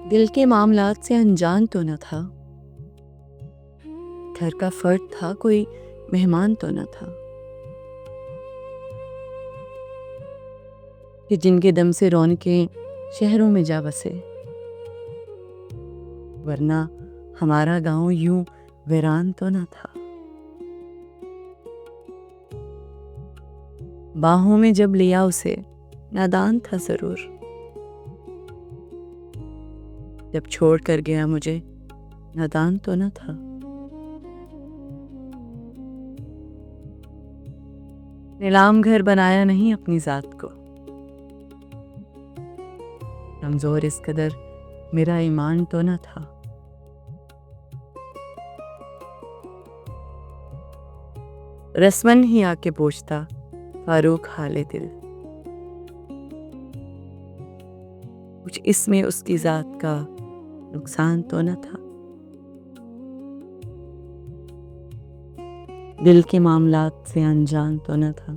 दिल के मामलात से अनजान तो न था, घर का फर्द था, कोई मेहमान तो न था कि जिनके दम से रौनकें शहरों में जा बसे। वरना हमारा गांव यूं वीरान तो न था। बाहों में जब लिया उसे नादान था जरूर, जब छोड़ कर गया मुझे नादान तो न था। नीलाम घर बनाया नहीं अपनी जात को, कमजोर इस कदर मेरा ईमान तो न था। रस्मन ही आके पूछता, फारूक हाले दिल, कुछ इसमें उसकी जात का नुकसान तो न था। दिल के मामलात से अनजान तो न था।